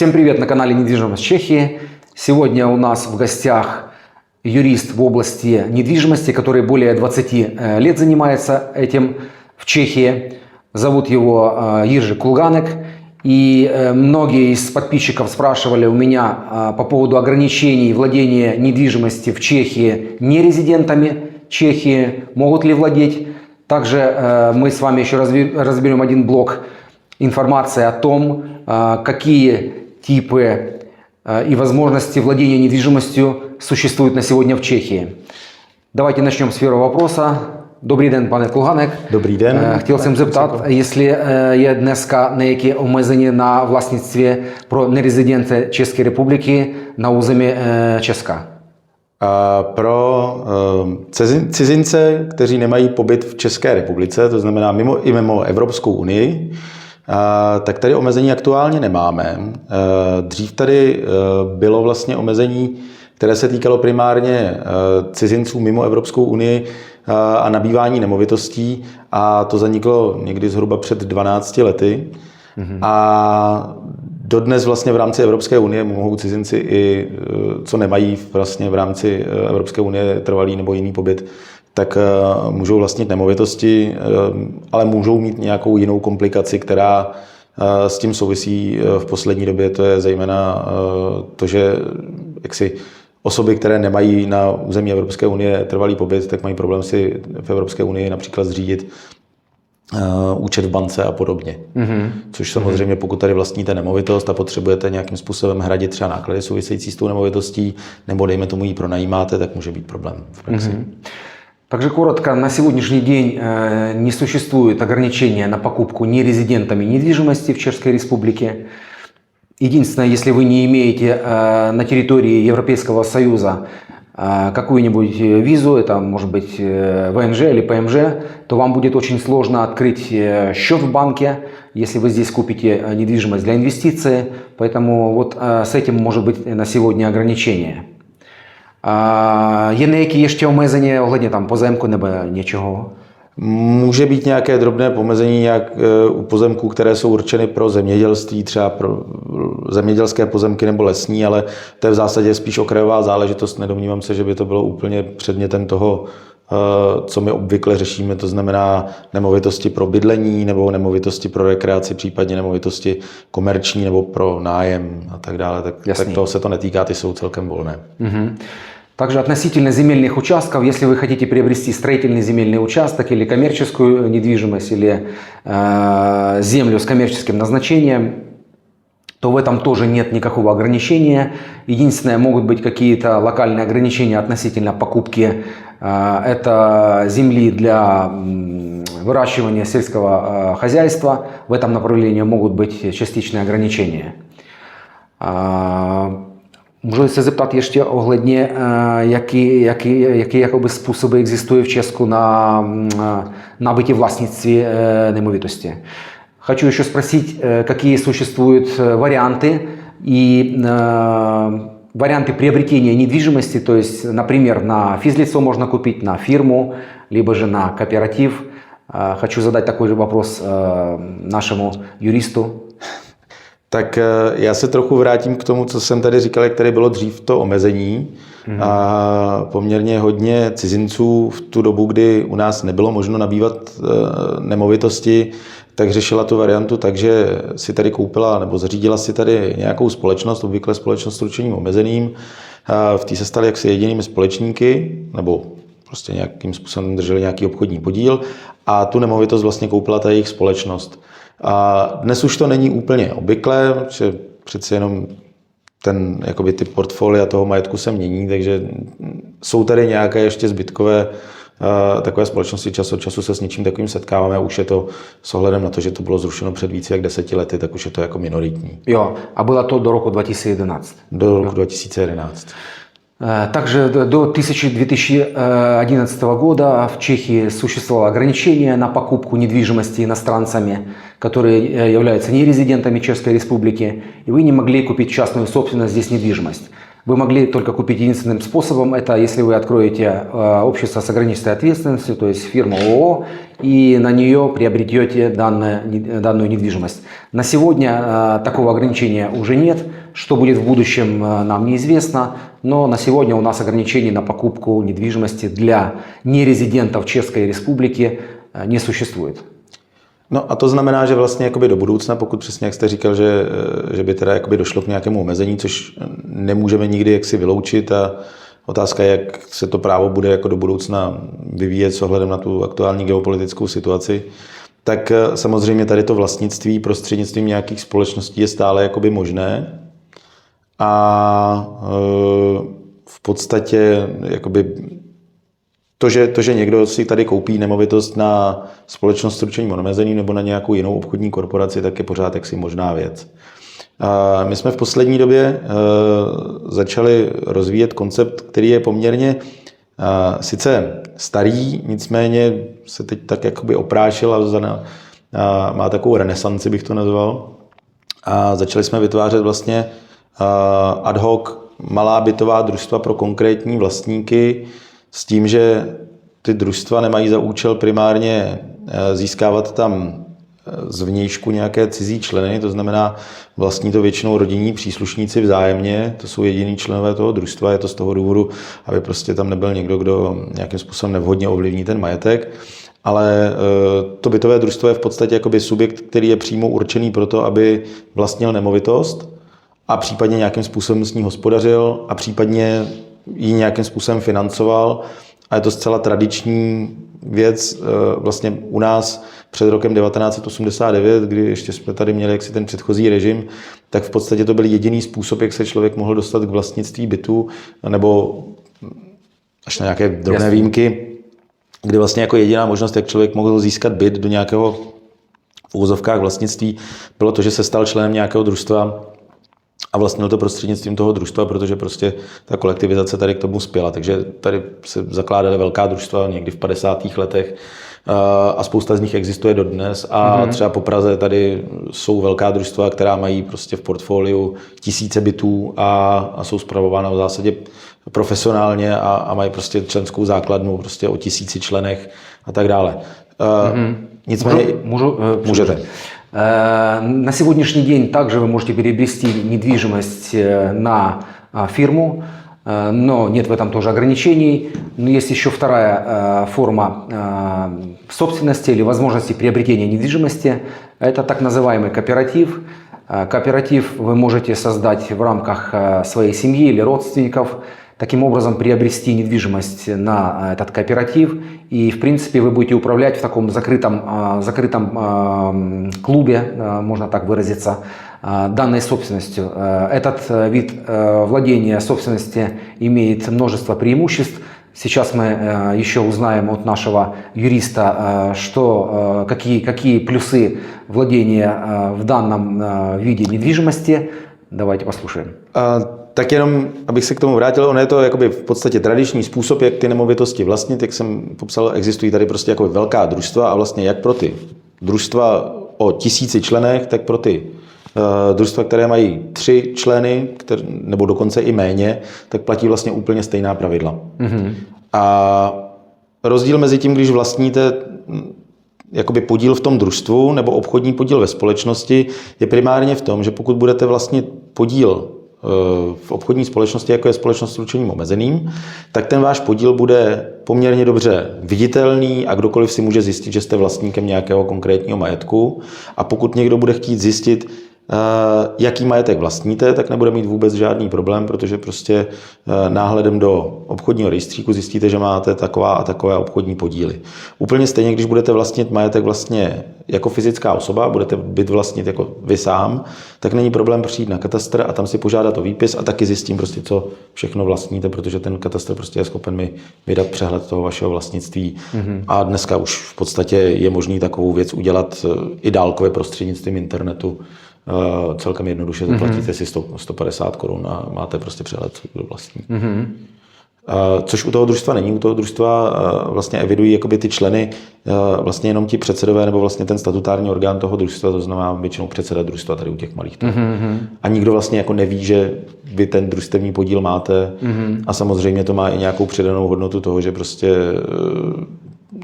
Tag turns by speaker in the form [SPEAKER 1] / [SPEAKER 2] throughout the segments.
[SPEAKER 1] Всем привет на канале «Недвижимость Чехии». Сегодня у нас в гостях юрист в области недвижимости, который более 20 лет занимается этим в Чехии. Зовут его Иржи Кулганек. И многие из подписчиков спрашивали у меня по поводу ограничений владения недвижимости в Чехии нерезидентами Чехии, могут ли владеть. Также мы с вами еще разберем один блок информации о том, какие типы и возможности владения недвижимостью существуют на сегодня в Чехии. Давайте начнем с первого вопроса. Добрий день, пане Кулганек.
[SPEAKER 2] Dobrý den.
[SPEAKER 1] Хотів jsem zeptat, jestli je dneska nějaké omezení na vlastnictví pro nerezidence České republiky na území Česka.
[SPEAKER 2] Pro cizince, kteří nemají pobyt v České republice, to znamená mimo Evropskou unii, tak tady omezení aktuálně nemáme. Dřív tady bylo vlastně omezení, které se týkalo primárně cizinců mimo Evropskou unii a nabývání nemovitostí, a to zaniklo někdy zhruba před 12 lety. A dodnes vlastně v rámci Evropské unie mohou cizinci i co nemají vlastně v rámci Evropské unie trvalý nebo jiný pobyt, tak můžou vlastnit nemovitosti, ale můžou mít nějakou jinou komplikaci, která s tím souvisí v poslední době. To je zejména to, že jaksi osoby, které nemají na území Evropské unie trvalý pobyt, tak mají problém si v Evropské unii například zřídit účet v bance a podobně. Což samozřejmě, pokud tady vlastníte nemovitost a potřebujete nějakým způsobem hradit třeba náklady související s tou nemovitostí, nebo dejme tomu ji pronajímáte, tak může být problém v praxi.
[SPEAKER 1] Также коротко, на сегодняшний день не существует ограничения на покупку нерезидентами недвижимости в Чешской Республике. Единственное, если вы не имеете на территории Европейского Союза какую-нибудь визу, это может быть ВНЖ или ПМЖ, то вам будет очень сложно открыть счет в банке, если вы здесь купите недвижимость для инвестиции. Поэтому вот с этим может быть на сегодня ограничение. Є nějaké ještě omezení ohledně tam pozemku nebo něčeho?
[SPEAKER 2] Může být nějaké drobné pomezení u pozemků, které jsou určeny pro zemědělství, třeba pro zemědělské pozemky nebo lesní, ale to je v zásadě spíš okrajová záležitost. Nedomnívám se, že by to bylo úplně předmětem toho, co my obvykle řešíme, to znamená nemovitosti pro bydlení nebo nemovitosti pro rekreaci, případně nemovitosti komerční nebo pro nájem a tak dále. Tak toho se to netýká, ty jsou celkem volné.
[SPEAKER 1] Также относительно земельных участков, если вы хотите приобрести строительный земельный участок или коммерческую недвижимость, или землю с коммерческим назначением, то в этом тоже нет никакого ограничения. Единственное, могут быть какие-то локальные ограничения относительно покупки это земли для выращивания сельского хозяйства. В этом направлении могут быть частичные ограничения. Можу се запитати ще оглядні, які способи екзистують в Чешку на набыті власництві неmovitosti. Хочу еще спросить, какие существуют варианты приобретения недвижимости, то есть, например, на физлицо можно купить, на фирму, либо же на кооператив. Хочу задать такой же вопрос нашему юристу.
[SPEAKER 2] Tak já se trochu vrátím k tomu, co jsem tady říkal, jak tady bylo dřív to omezení. A poměrně hodně cizinců v tu dobu, kdy u nás nebylo možno nabývat nemovitosti, tak řešila tu variantu tak, že si tady koupila nebo zařídila si tady nějakou společnost, obvykle společnost s ručením omezeným. V té se stali jaksi jedinými společníky, nebo prostě nějakým způsobem drželi nějaký obchodní podíl, a tu nemovitost vlastně koupila ta jejich společnost. A dnes už to není úplně obvyklé, že přeci jenom ty portfolia toho majetku se mění, takže jsou tady nějaké ještě zbytkové takové společnosti, čas od času se s něčím takovým setkáváme, a už je to s ohledem na to, že to bylo zrušeno před více jak 10 lety, tak už je to jako minoritní.
[SPEAKER 1] Jo, a bylo to do roku 2011?
[SPEAKER 2] Do roku 2011.
[SPEAKER 1] Также до 2011 года в Чехии существовало ограничение на покупку недвижимости иностранцами, которые являются нерезидентами Чешской Республики, и вы не могли купить частную собственность, здесь недвижимость. Вы могли только купить единственным способом, это если вы откроете общество с ограниченной ответственностью, то есть фирму ООО, и на нее приобретете данную недвижимость. На сегодня такого ограничения уже нет. Что будет в будущем, нам неизвестно, но на сегодня у нас ограничений на покупку недвижимости для нерезидентов České republiky не существует.
[SPEAKER 2] No a to znamená, že vlastně jakoby do budoucna, pokud přesně jak jste říkal, že by teda jakoby došlo k nějakému omezení, což nemůžeme nikdy jaksi vyloučit a otázka je, jak se to právo bude jako do budoucna vyvíjet s ohledem na tu aktuální geopolitickou situaci, tak samozřejmě tady to vlastnictví prostřednictvím nějakých společností je stále jakoby možné a v podstatě jakoby to, že někdo si tady koupí nemovitost na společnost s ručením omezeným nebo na nějakou jinou obchodní korporaci, tak je pořád jaksi možná věc. My jsme v poslední době začali rozvíjet koncept, který je poměrně sice starý, nicméně se teď tak jakoby oprášil a má takovou renesanci, bych to nazval. A začali jsme vytvářet vlastně ad hoc malá bytová družstva pro konkrétní vlastníky, s tím, že ty družstva nemají za účel primárně získávat tam zvnějšku nějaké cizí členy, to znamená vlastní to většinou rodinní příslušníci vzájemně, to jsou jediný členové toho družstva, je to z toho důvodu, aby prostě tam nebyl někdo, kdo nějakým způsobem nevhodně ovlivní ten majetek, ale to bytové družstvo je v podstatě jakoby subjekt, který je přímo určený pro to, aby vlastnil nemovitost a případně nějakým způsobem s ní hospodařil a případně ji nějakým způsobem financoval a je to zcela tradiční věc vlastně u nás před rokem 1989, kdy ještě jsme tady měli jaksi ten předchozí režim, tak v podstatě to byl jediný způsob, jak se člověk mohl dostat k vlastnictví bytu, nebo až na nějaké drobné výjimky, kdy vlastně jako jediná možnost, jak člověk mohl získat byt do nějakého v uvozovkách vlastnictví, bylo to, že se stal členem nějakého družstva a vlastnil to prostřednictvím toho družstva, protože prostě ta kolektivizace tady k tomu spěla. Takže tady se zakládaly velká družstva někdy v 50. letech a spousta z nich existuje dodnes a třeba po Praze tady jsou velká družstva, která mají prostě v portfoliu tisíce bytů a jsou spravována v zásadě profesionálně a mají prostě členskou základnu prostě o 1000 členech a tak dále. Nicméně můžete.
[SPEAKER 1] На сегодняшний день также вы можете приобрести недвижимость на фирму, но нет в этом тоже ограничений. Но есть еще вторая форма собственности или возможности приобретения недвижимости. Это так называемый кооператив. Кооператив вы можете создать в рамках своей семьи или родственников. Таким образом приобрести недвижимость на этот кооператив. И, в принципе, вы будете управлять в таком закрытом клубе, можно так выразиться, данной собственностью. Этот вид владения собственности имеет множество преимуществ. Сейчас мы еще узнаем от нашего юриста, какие плюсы владения в данном виде недвижимости. Давайте послушаем.
[SPEAKER 2] Tak jenom, abych se k tomu vrátil, ono je to jakoby v podstatě tradiční způsob, jak ty nemovitosti vlastnit, jak jsem popsal, existují tady prostě jakoby velká družstva a vlastně jak pro ty družstva o 1000 členech, tak pro ty družstva, které mají 3 členy, nebo dokonce i méně, tak platí vlastně úplně stejná pravidla. A rozdíl mezi tím, když vlastníte jakoby podíl v tom družstvu nebo obchodní podíl ve společnosti, je primárně v tom, že pokud budete vlastnit podíl v obchodní společnosti, jako je společnost s ručením omezeným, tak ten váš podíl bude poměrně dobře viditelný a kdokoliv si může zjistit, že jste vlastníkem nějakého konkrétního majetku. A pokud někdo bude chtít zjistit, jaký majetek vlastníte, tak nebude mít vůbec žádný problém, protože prostě náhledem do obchodního rejstříku zjistíte, že máte taková a takové obchodní podíly. Úplně stejně, když budete vlastnit majetek vlastně jako fyzická osoba, budete byt vlastnit jako vy sám, tak není problém přijít na katastr a tam si požádat o výpis a taky zjistím prostě, co všechno vlastníte, protože ten katastr prostě je schopen mi vydat přehled toho vašeho vlastnictví. A dneska už v podstatě je možný takovou věc udělat i dálkově prostřednictvím internetu. Celkem jednoduše zaplatíte si 150 korun a máte prostě přehled, kdo vlastní. Což u toho družstva není. U toho družstva vlastně evidují jakoby ty členy vlastně jenom ti předsedové nebo vlastně ten statutární orgán toho družstva, to znamená většinou předseda družstva tady u těch malých. A nikdo vlastně jako neví, že vy ten družstevní podíl máte a samozřejmě to má i nějakou přidanou hodnotu toho, že prostě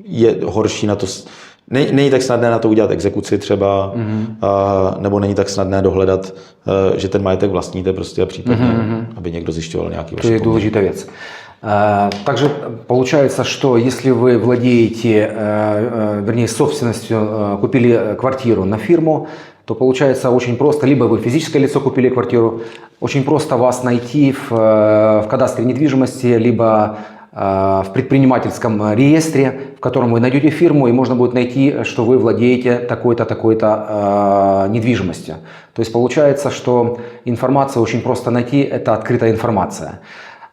[SPEAKER 2] je horší na to. Není tak snadné na to udělat exekuci třeba, nebo není tak snadné dohledat, že ten majetek vlastníte prostě a případně, aby někdo zjišťoval nějaký vaše
[SPEAKER 1] poměry. To je důležitá věc. Также получается, что если вы владеете, вернее, собственностью, купили квартиру на фирму, то получается очень просто, либо вы физическое лицо купили квартиру, очень просто вас найти в кадастре недвижимости, либо в предпринимательском реестре, в котором вы найдете фирму, и можно будет найти, что вы владеете такой-то, такой-то недвижимостью. То есть получается, что информацию очень просто найти, это открытая информация.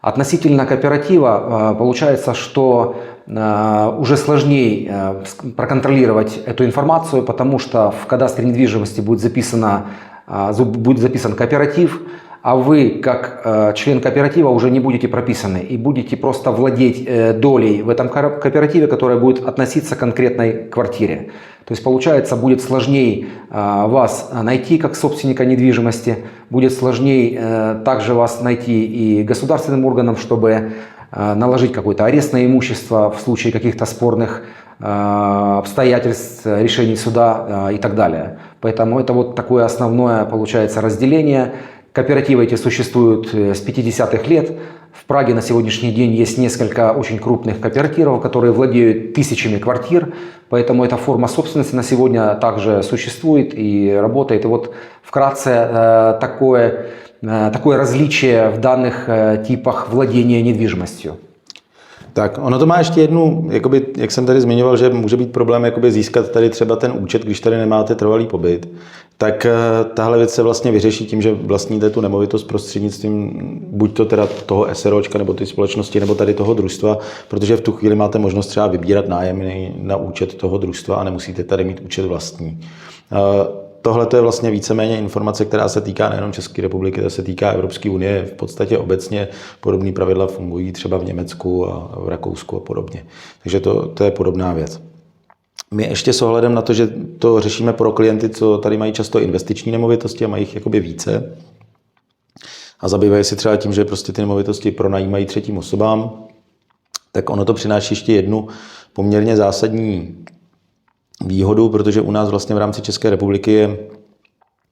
[SPEAKER 1] Относительно кооператива получается, что уже сложнее проконтролировать эту информацию, потому что в кадастре недвижимости будет записан кооператив, а вы, как член кооператива, уже не будете прописаны и будете просто владеть долей в этом кооперативе, которая будет относиться к конкретной квартире. То есть, получается, будет сложнее вас найти как собственника недвижимости, будет сложнее также вас найти и государственным органам, чтобы наложить какой-то арест на имущество в случае каких-то спорных обстоятельств, решений суда и так далее. Поэтому это вот такое основное, получается, разделение. Кооперативы эти существуют с 50-х лет. В Праге на сегодняшний день есть несколько очень крупных кооперативов, которые владеют тысячами квартир. Поэтому эта форма собственности на сегодня также существует и работает. И вот вкратце такое различие в данных типах владения недвижимостью.
[SPEAKER 2] Tak, ono to má ještě jednu, jakoby, jak jsem tady zmiňoval, že může být problém jakoby získat tady třeba ten účet, když tady nemáte trvalý pobyt. Tak tahle věc se vlastně vyřeší tím, že vlastníte tu nemovitost prostřednictvím buď to teda toho SROčka, nebo ty společnosti, nebo tady toho družstva, protože v tu chvíli máte možnost třeba vybírat nájemný na účet toho družstva a nemusíte tady mít účet vlastní. Tohle je vlastně víceméně informace, která se týká nejenom České republiky, ta se týká Evropské unie. V podstatě obecně podobné pravidla fungují třeba v Německu a v Rakousku a podobně. Takže to je podobná věc. My ještě s ohledem na to, že to řešíme pro klienty, co tady mají často investiční nemovitosti a mají jich jakoby více a zabývají si třeba tím, že prostě ty nemovitosti pronajímají třetím osobám, tak ono to přináší ještě jednu poměrně zásadní výhodu, protože u nás vlastně v rámci České republiky je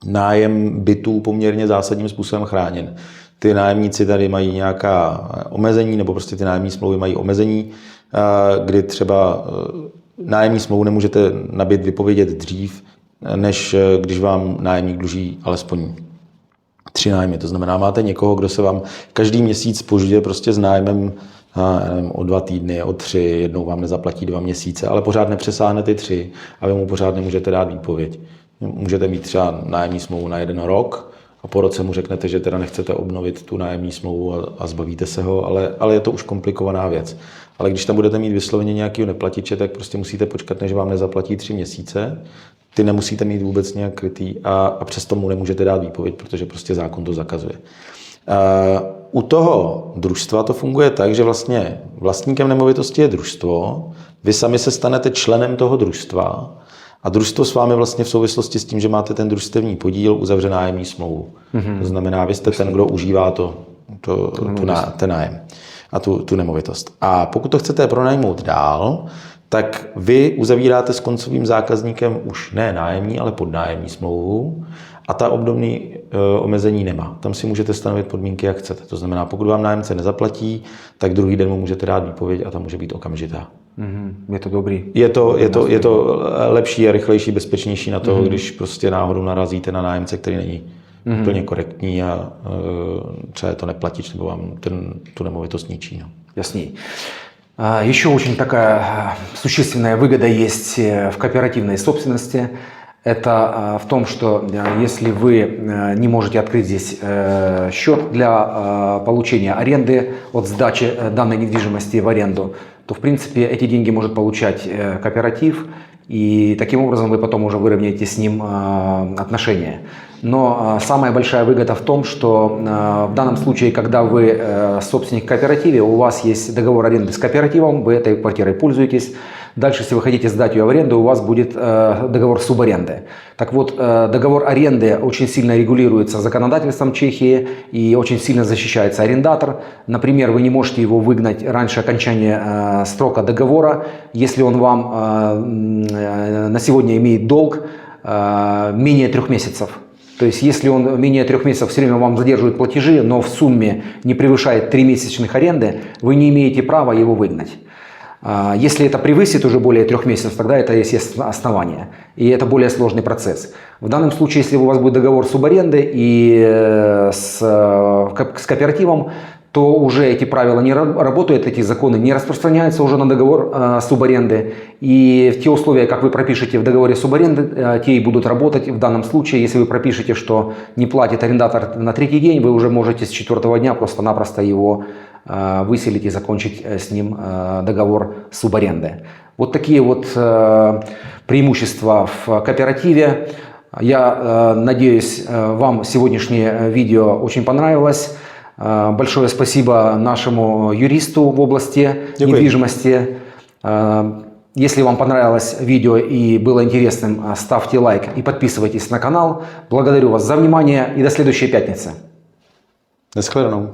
[SPEAKER 2] nájem bytů poměrně zásadním způsobem chráněn. Ty nájemníci tady mají nějaká omezení, nebo prostě ty nájemní smlouvy mají omezení, kdy třeba nájemní smlouvu nemůžete na byt vypovědět dřív, než když vám nájemník dluží alespoň 3 nájmy. To znamená, máte někoho, kdo se vám každý měsíc zpožďuje prostě s nájmem o 2 týdny, o 3, jednou vám nezaplatí 2 měsíce, ale pořád nepřesáhne ty 3 a vy mu pořád nemůžete dát výpověď. Můžete mít třeba nájemní smlouvu na 1 rok a po roce mu řeknete, že teda nechcete obnovit tu nájemní smlouvu a zbavíte se ho, ale je to už komplikovaná věc. Ale když tam budete mít vysloveně nějakého neplatiče, tak prostě musíte počkat, než vám nezaplatí 3 měsíce. Ty nemusíte mít vůbec nějak krytý a přesto mu nemůžete dát výpověď, protože prostě zákon to zakazuje. U toho družstva to funguje tak, že vlastně vlastníkem nemovitosti je družstvo, vy sami se stanete členem toho družstva a družstvo s vámi vlastně v souvislosti s tím, že máte ten družstevní podíl, uzavře nájemní smlouvu. To znamená, vy jste ten, kdo užívá ten nájem a tu nemovitost. A pokud to chcete pronajmout dál, tak vy uzavíráte s koncovým zákazníkem už ne nájemní, ale podnájemní smlouvu a ta obdobný omezení nemá. Tam si můžete stanovit podmínky, jak chcete. To znamená, pokud vám nájemce nezaplatí, tak druhý den mu můžete dát výpověď a ta může být okamžitá.
[SPEAKER 1] Je to dobrý.
[SPEAKER 2] Je to lepší a rychlejší, bezpečnější na to, když prostě náhodou narazíte na nájemce, který není úplně korektní a třeba je to neplatič nebo vám tu nemovitost ničí. No.
[SPEAKER 1] Ясней. Еще очень такая существенная выгода есть в кооперативной собственности. Это в том, что если вы не можете открыть здесь счет для получения аренды от сдачи данной недвижимости в аренду, то в принципе эти деньги может получать кооператив, и таким образом вы потом уже выровняете с ним отношения. Но самая большая выгода в том, что в данном случае, когда вы собственник в кооперативе, у вас есть договор аренды с кооперативом, вы этой квартирой пользуетесь. Дальше, если вы хотите сдать ее в аренду, у вас будет договор субаренды. Так вот, договор аренды очень сильно регулируется законодательством Чехии и очень сильно защищается арендатор. Например, вы не можете его выгнать раньше окончания срока договора, если он вам на сегодня имеет долг менее 3 месяцев. То есть, если он менее 3 месяцев все время вам задерживает платежи, но в сумме не превышает 3 месячных аренды, вы не имеете права его выгнать. Если это превысит уже более 3 месяцев, тогда это есть основание. И это более сложный процесс. В данном случае, если у вас будет договор субаренды и с кооперативом, то уже эти правила не работают, эти законы не распространяются уже на договор субаренды. И те условия, как вы пропишете в договоре субаренды, те и будут работать в данном случае. Если вы пропишете, что не платит арендатор на 3-й день, вы уже можете с 4-го дня просто-напросто его выселить и закончить с ним договор субаренды. Вот такие вот преимущества в кооперативе. Я надеюсь, вам сегодняшнее видео очень понравилось. Большое спасибо нашему юристу в области недвижимости. Если вам понравилось видео и было интересным, ставьте лайк и подписывайтесь на канал. Благодарю вас за внимание и до следующей пятницы.
[SPEAKER 2] Наschledanou.